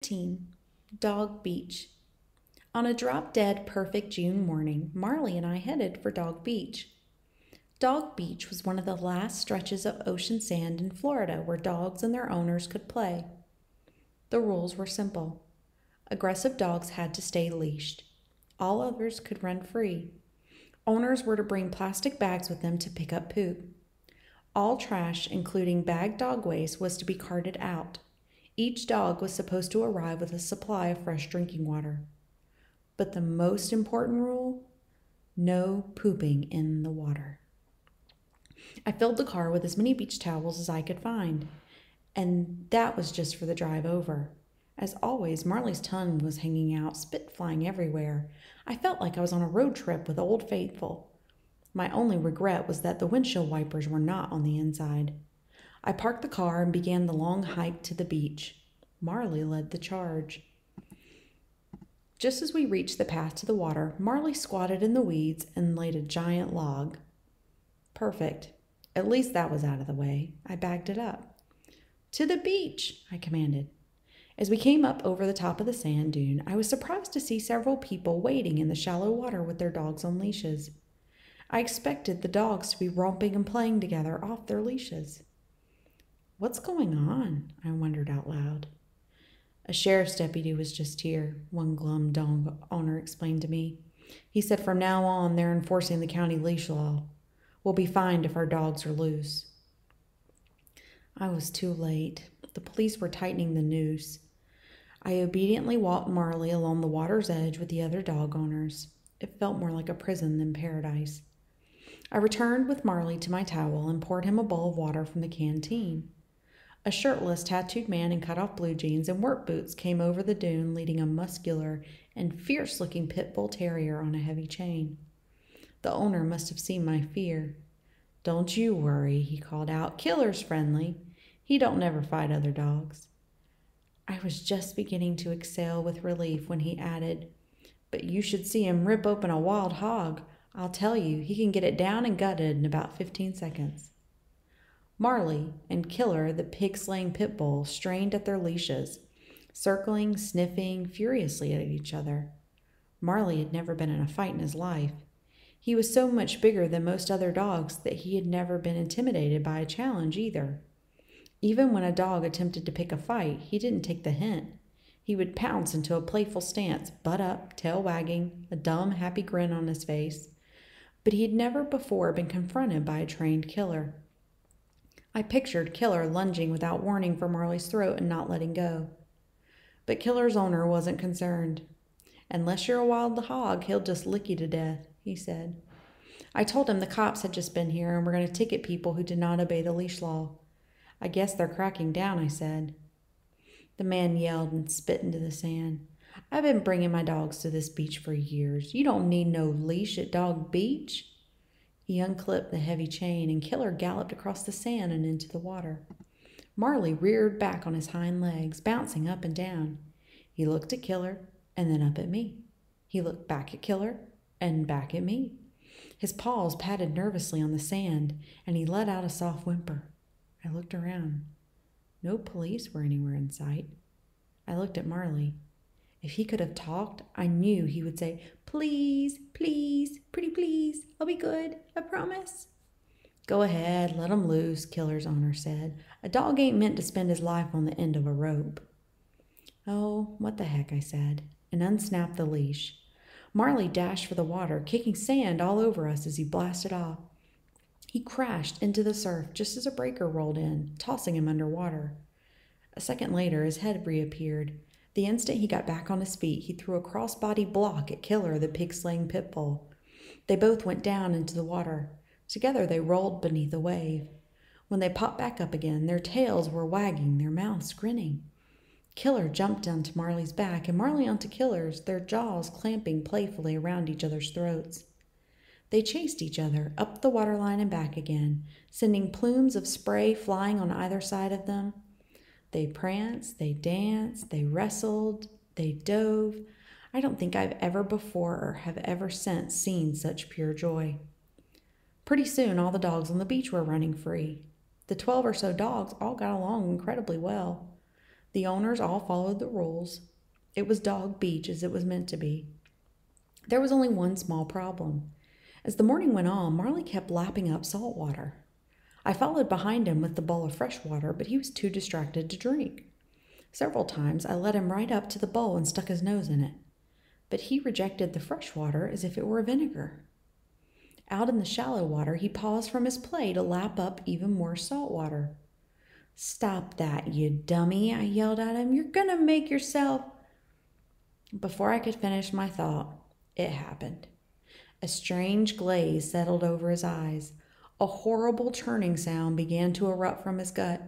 18. Dog Beach. On a drop-dead perfect June morning, Marley and I headed for Dog Beach. Dog Beach was one of the last stretches of ocean sand in Florida where dogs and their owners could play. The rules were simple. Aggressive dogs had to stay leashed. All others could run free. Owners were to bring plastic bags with them to pick up poop. All trash, including bagged dog waste, was to be carted out. Each dog was supposed to arrive with a supply of fresh drinking water. But the most important rule: no pooping in the water. I filled the car with as many beach towels as I could find, and that was just for the drive over. As always, Marley's tongue was hanging out, spit flying everywhere. I felt like I was on a road trip with Old Faithful. My only regret was that the windshield wipers were not on the inside. I parked the car and began the long hike to the beach. Marley led the charge. Just as we reached the path to the water, Marley squatted in the weeds and laid a giant log. Perfect. At least that was out of the way. I bagged it up. "To the beach," I commanded. As we came up over the top of the sand dune, I was surprised to see several people wading in the shallow water with their dogs on leashes. I expected the dogs to be romping and playing together off their leashes. "What's going on?" I wondered out loud. "A sheriff's deputy was just here," one glum dog owner explained to me. "He said from now on they're enforcing the county leash law. We'll be fined if our dogs are loose." I was too late. The police were tightening the noose. I obediently walked Marley along the water's edge with the other dog owners. It felt more like a prison than paradise. I returned with Marley to my towel and poured him a bowl of water from the canteen. A shirtless, tattooed man in cut-off blue jeans and work boots came over the dune leading a muscular and fierce-looking pit bull terrier on a heavy chain. The owner must have seen my fear. "Don't you worry," he called out. "Killer's friendly. He don't never fight other dogs." I was just beginning to exhale with relief when he added, "But you should see him rip open a wild hog. I'll tell you, he can get it down and gutted in about 15 seconds. Marley and Killer, the pig-slaying pit bull, strained at their leashes, circling, sniffing furiously at each other. Marley had never been in a fight in his life. He was so much bigger than most other dogs that he had never been intimidated by a challenge either. Even when a dog attempted to pick a fight, he didn't take the hint. He would pounce into a playful stance, butt up, tail wagging, a dumb, happy grin on his face. But he had never before been confronted by a trained killer. I pictured Killer lunging without warning for Marley's throat and not letting go. But Killer's owner wasn't concerned. "Unless you're a wild hog, he'll just lick you to death," he said. I told him the cops had just been here and were going to ticket people who did not obey the leash law. "I guess they're cracking down," I said. The man yelled and spit into the sand. "I've been bringing my dogs to this beach for years. You don't need no leash at Dog Beach." He unclipped the heavy chain, and Killer galloped across the sand and into the water. Marley reared back on his hind legs, bouncing up and down. He looked at Killer and then up at me. He looked back at Killer and back at me. His paws patted nervously on the sand, and he let out a soft whimper. I looked around. No police were anywhere in sight. I looked at Marley. If he could have talked, I knew he would say, "Please, please, pretty please, I'll be good, I promise." "Go ahead, let him loose," Killer's owner said. "A dog ain't meant to spend his life on the end of a rope." "Oh, what the heck," I said, and unsnapped the leash. Marley dashed for the water, kicking sand all over us as he blasted off. He crashed into the surf just as a breaker rolled in, tossing him underwater. A second later, his head reappeared. The instant he got back on his feet, he threw a cross-body block at Killer, the pig-slaying pit bull. They both went down into the water. Together they rolled beneath a wave. When they popped back up again, their tails were wagging, their mouths grinning. Killer jumped onto Marley's back, and Marley onto Killer's, their jaws clamping playfully around each other's throats. They chased each other up the waterline and back again, sending plumes of spray flying on either side of them. They pranced, they danced, they wrestled, they dove. I don't think I've ever before or have ever since seen such pure joy. Pretty soon all the dogs on the beach were running free. The 12 or so dogs all got along incredibly well. The owners all followed the rules. It was Dog Beach as it was meant to be. There was only one small problem. As the morning went on, Marley kept lapping up salt water. I followed behind him with the bowl of fresh water, but he was too distracted to drink. Several times I led him right up to the bowl and stuck his nose in it, but he rejected the fresh water as if it were vinegar. Out in the shallow water, he paused from his play to lap up even more salt water. "Stop that, you dummy," I yelled at him. "You're gonna make yourself—" Before I could finish my thought, it happened. A strange glaze settled over his eyes. A horrible churning sound began to erupt from his gut.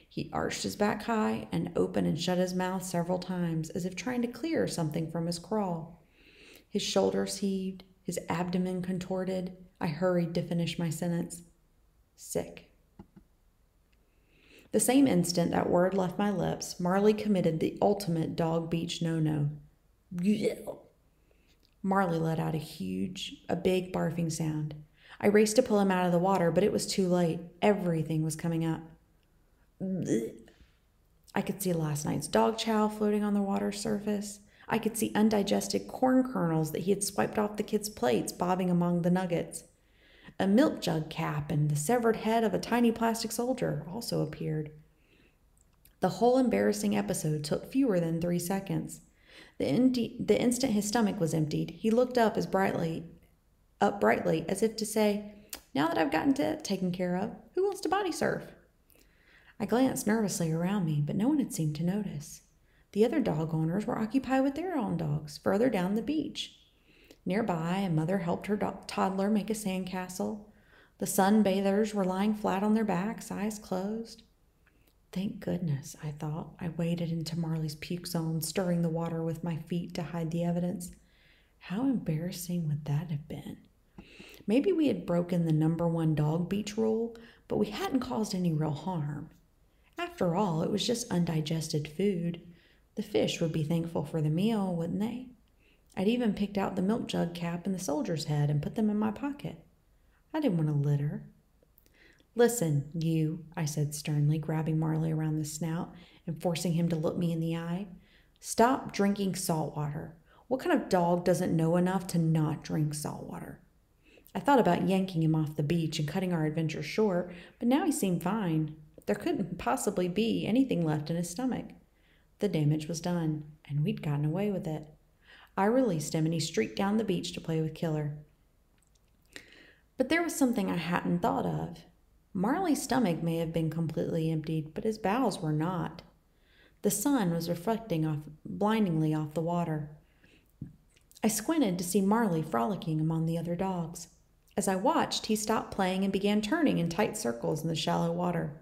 He arched his back high and opened and shut his mouth several times, as if trying to clear something from his crawl. His shoulders heaved, his abdomen contorted. I hurried to finish my sentence. Sick. The same instant that word left my lips, Marley committed the ultimate Dog Beach no-no. Marley let out a big barfing sound. I raced to pull him out of the water, but it was too late. Everything was coming up. I could see last night's dog chow floating on the water surface. I could see undigested corn kernels that he had swiped off the kids' plates bobbing among the nuggets. A milk jug cap and the severed head of a tiny plastic soldier also appeared. The whole embarrassing episode took fewer than 3 seconds. The instant his stomach was emptied, he looked up brightly as if to say, "Now that I've gotten that taken care of, who wants to body surf?" I glanced nervously around me, but no one had seemed to notice. The other dog owners were occupied with their own dogs further down the beach. Nearby, a mother helped her toddler make a sandcastle. The sunbathers were lying flat on their backs, eyes closed. Thank goodness, I thought. I waded into Marley's puke zone, stirring the water with my feet to hide the evidence. How embarrassing would that have been? Maybe we had broken the #1 Dog Beach rule, but we hadn't caused any real harm. After all, it was just undigested food. The fish would be thankful for the meal, wouldn't they? I'd even picked out the milk jug cap and the soldier's head and put them in my pocket. I didn't want to litter. "Listen, you," I said sternly, grabbing Marley around the snout and forcing him to look me in the eye. "Stop drinking salt water. What kind of dog doesn't know enough to not drink salt water?" I thought about yanking him off the beach and cutting our adventure short, but now he seemed fine. There couldn't possibly be anything left in his stomach. The damage was done, and we'd gotten away with it. I released him, and he streaked down the beach to play with Killer. But there was something I hadn't thought of. Marley's stomach may have been completely emptied, but his bowels were not. The sun was reflecting blindingly off the water. I squinted to see Marley frolicking among the other dogs. As I watched, he stopped playing and began turning in tight circles in the shallow water.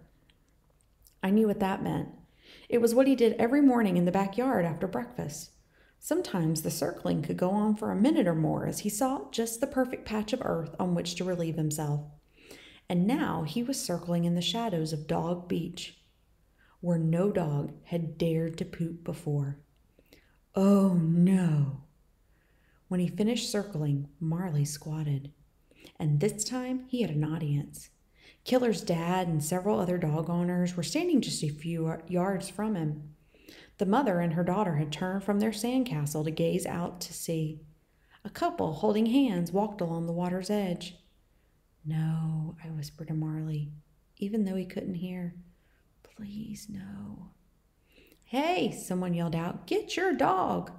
I knew what that meant. It was what he did every morning in the backyard after breakfast. Sometimes the circling could go on for a minute or more as he sought just the perfect patch of earth on which to relieve himself. And now he was circling in the shadows of Dog Beach, where no dog had dared to poop before. Oh no! When he finished circling, Marley squatted. And this time he had an audience. Killer's dad and several other dog owners were standing just a few yards from him. The mother and her daughter had turned from their sandcastle to gaze out to sea. A couple, holding hands, walked along the water's edge. "No," I whispered to Marley, even though he couldn't hear. "Please, no." "Hey," someone yelled out, "get your dog!"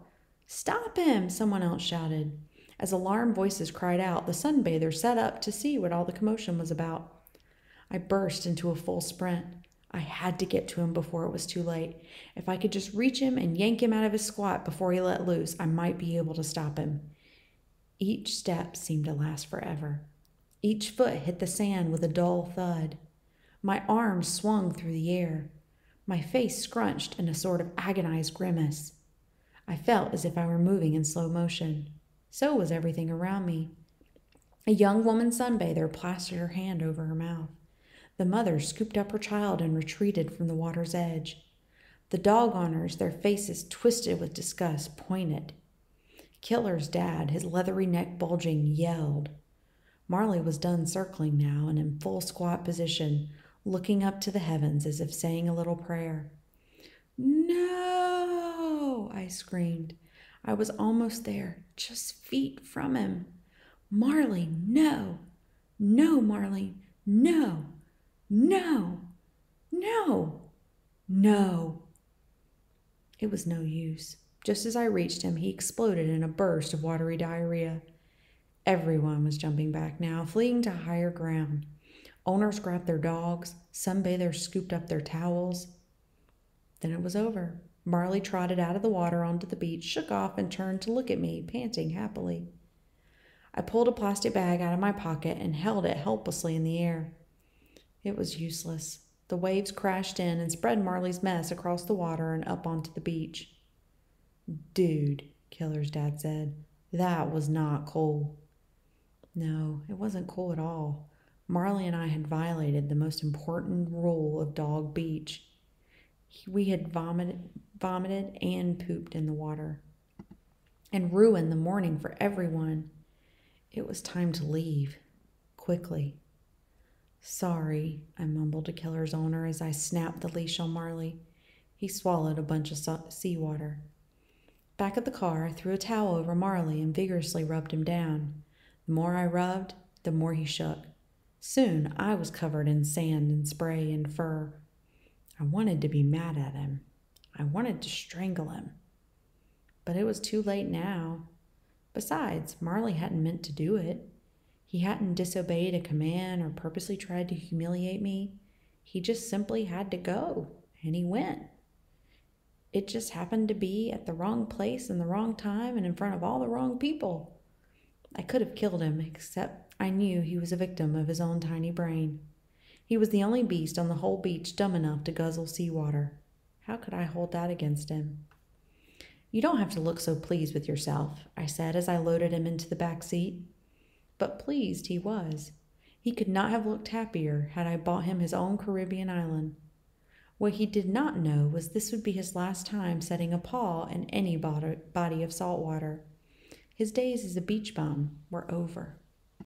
"Stop him," someone else shouted. As alarmed voices cried out, the sunbathers sat up to see what all the commotion was about. I burst into a full sprint. I had to get to him before it was too late. If I could just reach him and yank him out of his squat before he let loose, I might be able to stop him. Each step seemed to last forever. Each foot hit the sand with a dull thud. My arms swung through the air. My face scrunched in a sort of agonized grimace. I felt as if I were moving in slow motion. So was everything around me. A young woman sunbather plastered her hand over her mouth. The mother scooped up her child and retreated from the water's edge. The dog owners, their faces twisted with disgust, pointed. Killer's dad, his leathery neck bulging, yelled. Marley was done circling now and in full squat position, looking up to the heavens as if saying a little prayer. No, I screamed. I was almost there, just feet from him. Marley, no. No, Marley, no. No. No. No. It was no use. Just as I reached him, he exploded in a burst of watery diarrhea. Everyone was jumping back now, fleeing to higher ground. Owners grabbed their dogs. Sunbathers scooped up their towels. Then it was over. Marley trotted out of the water onto the beach, shook off, and turned to look at me, panting happily. I pulled a plastic bag out of my pocket and held it helplessly in the air. It was useless. The waves crashed in and spread Marley's mess across the water and up onto the beach. Dude, Killer's dad said, that was not cool. No, it wasn't cool at all. Marley and I had violated the most important rule of Dog Beach. We had vomited and pooped in the water and ruined the morning for everyone. It was time to leave, quickly. Sorry, I mumbled to Killer's owner as I snapped the leash on Marley. He swallowed a bunch of seawater. Back at the car, I threw a towel over Marley and vigorously rubbed him down. The more I rubbed, the more he shook. Soon I was covered in sand and spray and fur. I wanted to be mad at him. I wanted to strangle him. But it was too late now. Besides, Marley hadn't meant to do it. He hadn't disobeyed a command or purposely tried to humiliate me. He just simply had to go, and he went. It just happened to be at the wrong place and the wrong time and in front of all the wrong people. I could have killed him, except I knew he was a victim of his own tiny brain. He was the only beast on the whole beach dumb enough to guzzle seawater. How could I hold that against him? You don't have to look so pleased with yourself, I said as I loaded him into the back seat. But pleased he was. He could not have looked happier had I bought him his own Caribbean island. What he did not know was this would be his last time setting a paw in any body of salt water. His days as a beach bum were over.